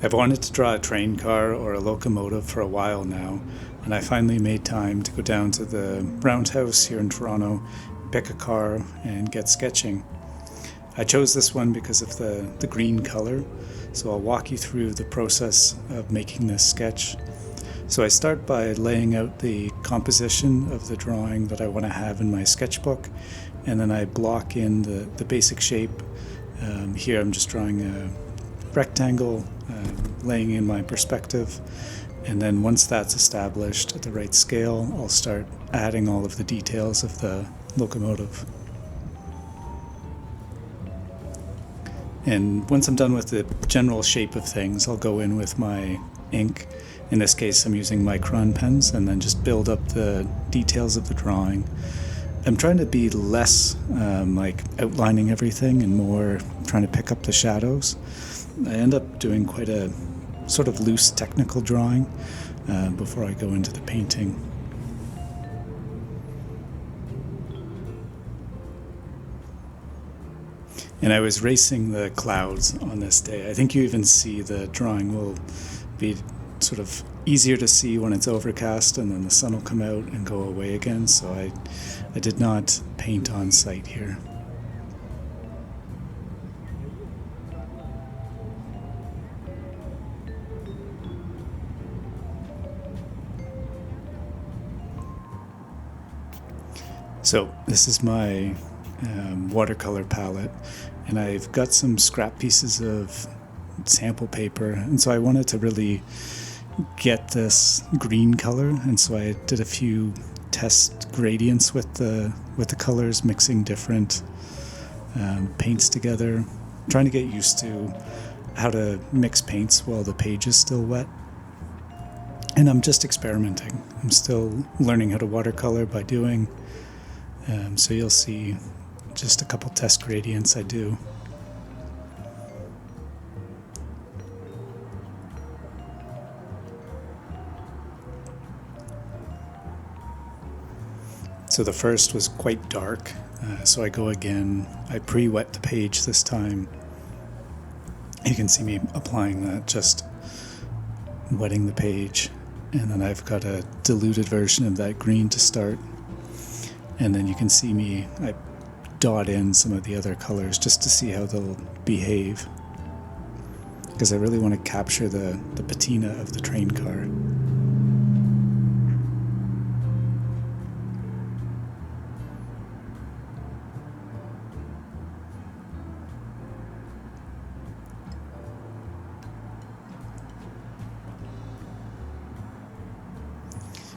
I've wanted to draw a train car or a locomotive for a while now, and I finally made time to go down to the Roundhouse here in Toronto, pick a car, and get sketching. I chose this one because of the green color, so I'll walk you through the process of making this sketch. So I start by laying out the composition of the drawing that I want to have in my sketchbook, and then I block in the basic shape. Here I'm just drawing a rectangle, laying in my perspective, and then once that's established at the right scale, I'll start adding all of the details of the locomotive. And once I'm done with the general shape of things, I'll go in with my ink. In this case, I'm using Micron pens, and then just build up the details of the drawing. I'm trying to be less like outlining everything and more trying to pick up the shadows. I end up doing quite a sort of loose technical drawing before I go into the painting. And I was racing the clouds on this day. I think you even see the drawing will be sort of easier to see when it's overcast, and then the sun will come out and go away again. So I did not paint on site here. So this is my watercolor palette, and I've got some scrap pieces of sample paper, and so I wanted to really get this green color, and so I did a few test gradients with the colors, mixing different paints together, trying to get used to how to mix paints while the page is still wet. And I'm just experimenting. I'm still learning how to watercolor by doing. So you'll see just a couple test gradients I do. So the first was quite dark, so I go again. I pre-wet the page this time. You can see me applying that, just wetting the page. And then I've got a diluted version of that green to start. And then you can see me, I dot in some of the other colors just to see how they'll behave, because I really want to capture the patina of the train car.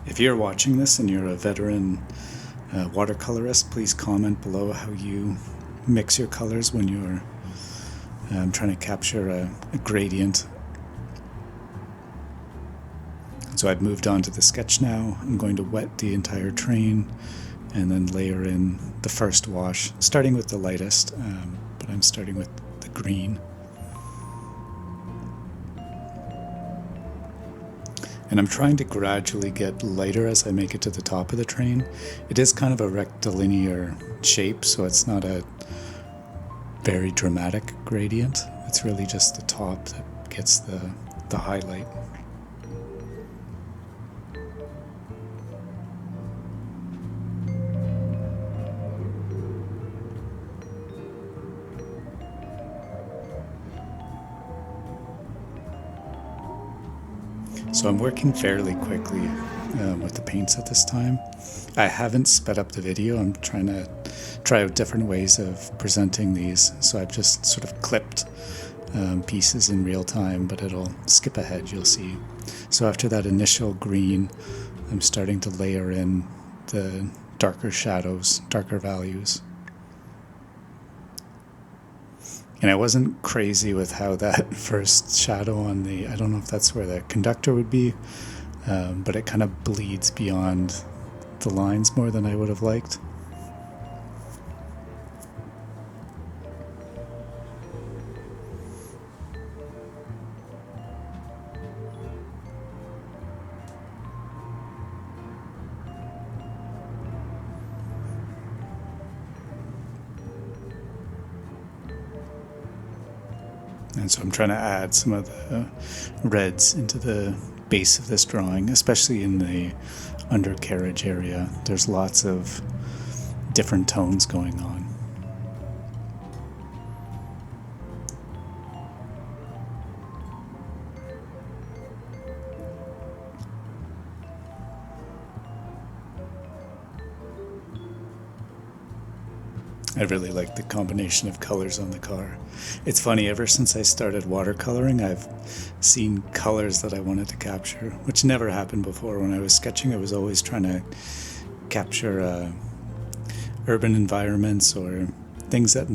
If you're watching this and you're a veteran watercolorist, please comment below how you mix your colors when you're trying to capture a gradient. So I've moved on to the sketch now. I'm going to wet the entire train and then layer in the first wash, starting with the lightest, but I'm starting with the green. And I'm trying to gradually get lighter as I make it to the top of the train. It is kind of a rectilinear shape, so it's not a very dramatic gradient. It's really just the top that gets the highlight. So I'm working fairly quickly with the paints at this time. I haven't sped up the video. I'm trying to try out different ways of presenting these. So I've just sort of clipped pieces in real time, but it'll skip ahead, you'll see. So after that initial green, I'm starting to layer in the darker shadows, darker values. And I wasn't crazy with how that first shadow on the, I don't know if that's where the conductor would be, but it kind of bleeds beyond the lines more than I would have liked. And so I'm trying to add some of the reds into the base of this drawing, especially in the undercarriage area. There's lots of different tones going on. I really like the combination of colors on the car. It's funny, ever since I started watercoloring, I've seen colors that I wanted to capture, which never happened before. When I was sketching, I was always trying to capture urban environments or things that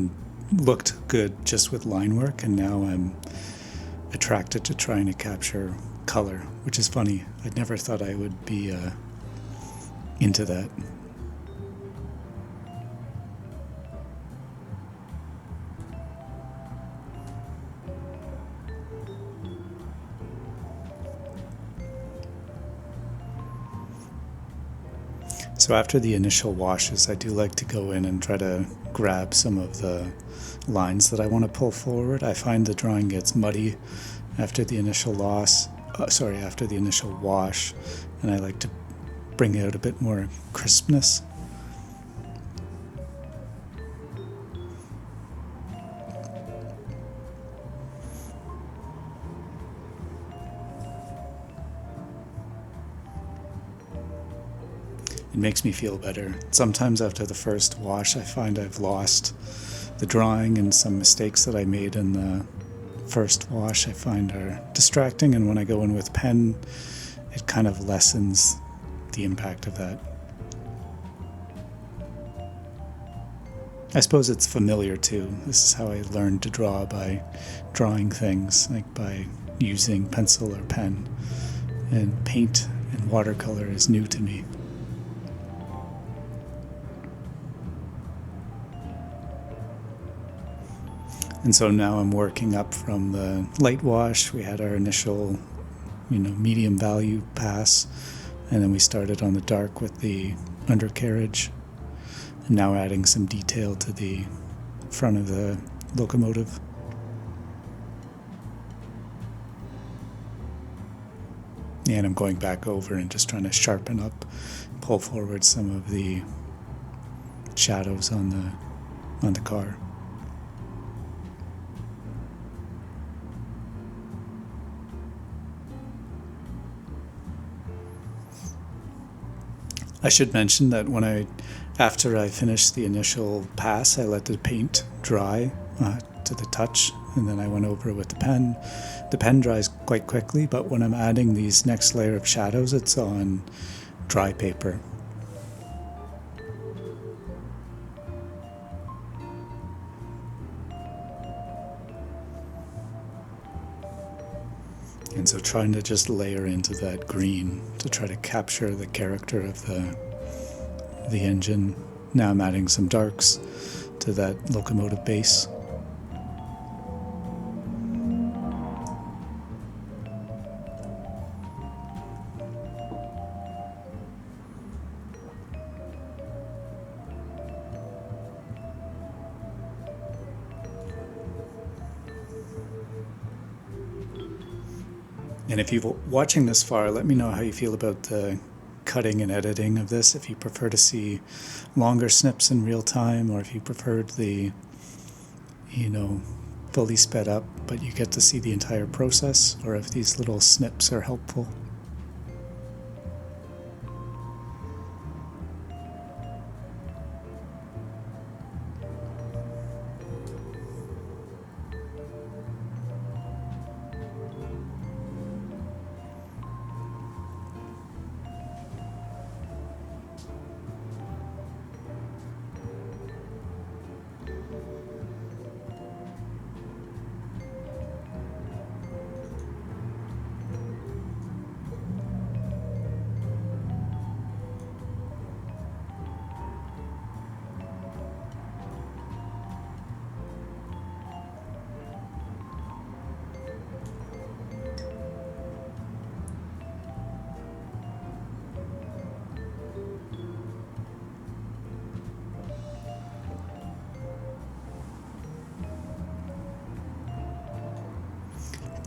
looked good just with line work, and now I'm attracted to trying to capture color, which is funny. I never thought I would be into that. So after the initial washes, I do like to go in and try to grab some of the lines that I want to pull forward. I find the drawing gets muddy after the initial after the initial wash, and I like to bring out a bit more crispness. It makes me feel better. Sometimes after the first wash, I find I've lost the drawing, and some mistakes that I made in the first wash I find are distracting, and when I go in with pen, it kind of lessens the impact of that. I suppose it's familiar too. This is how I learned to draw, by drawing things, like by using pencil or pen. And paint and watercolor is new to me. And so now I'm working up from the light wash. We had our initial, medium value pass, and then we started on the dark with the undercarriage, and now adding some detail to the front of the locomotive. And I'm going back over and just trying to sharpen up, pull forward some of the shadows on the car. I should mention that after I finished the initial pass, I let the paint dry to the touch, and then I went over it with the pen. The pen dries quite quickly, but when I'm adding these next layer of shadows, it's on dry paper. And so trying to just layer into that green to try to capture the character of the engine. Now I'm adding some darks to that locomotive base. And if you're watching this far, let me know how you feel about the cutting and editing of this. If you prefer to see longer snips in real time, or if you preferred the, fully sped up, but you get to see the entire process, or if these little snips are helpful.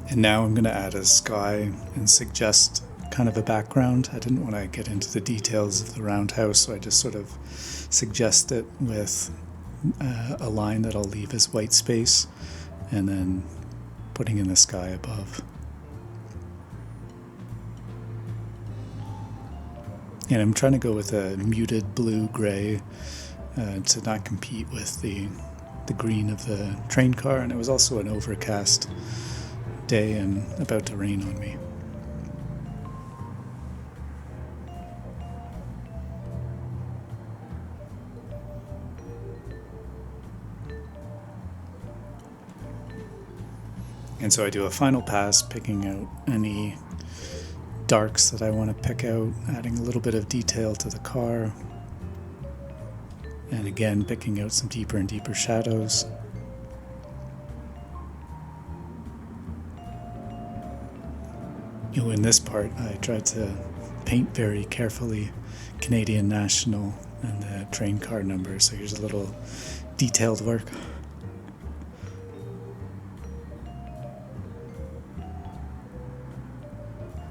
And now I'm going to add a sky and suggest kind of a background. I didn't want to get into the details of the roundhouse, so I just sort of suggest it with a line that I'll leave as white space, and then putting in the sky above. And I'm trying to go with a muted blue-gray to not compete with the green of the train car, and it was also an overcast day and about to rain on me. And so I do a final pass, picking out any darks that I want to pick out, adding a little bit of detail to the car, and again picking out some deeper and deeper shadows. In this part I tried to paint very carefully Canadian National and the train car number, so here's a little detailed work.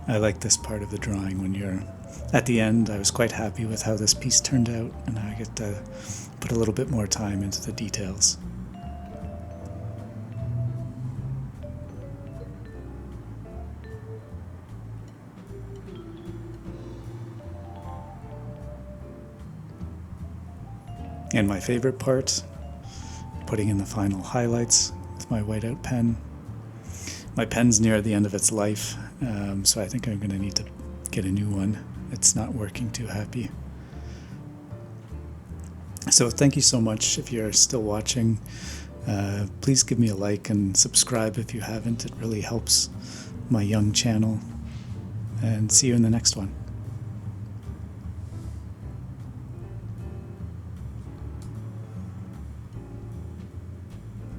I like this part of the drawing when you're at the end. I was quite happy with how this piece turned out, and I get to put a little bit more time into the details. And my favorite part, putting in the final highlights with my whiteout pen. My pen's near the end of its life, so I think I'm going to need to get a new one. It's not working too happy. So thank you so much if you're still watching. Please give me a like and subscribe if you haven't. It really helps my young channel. And see you in the next one.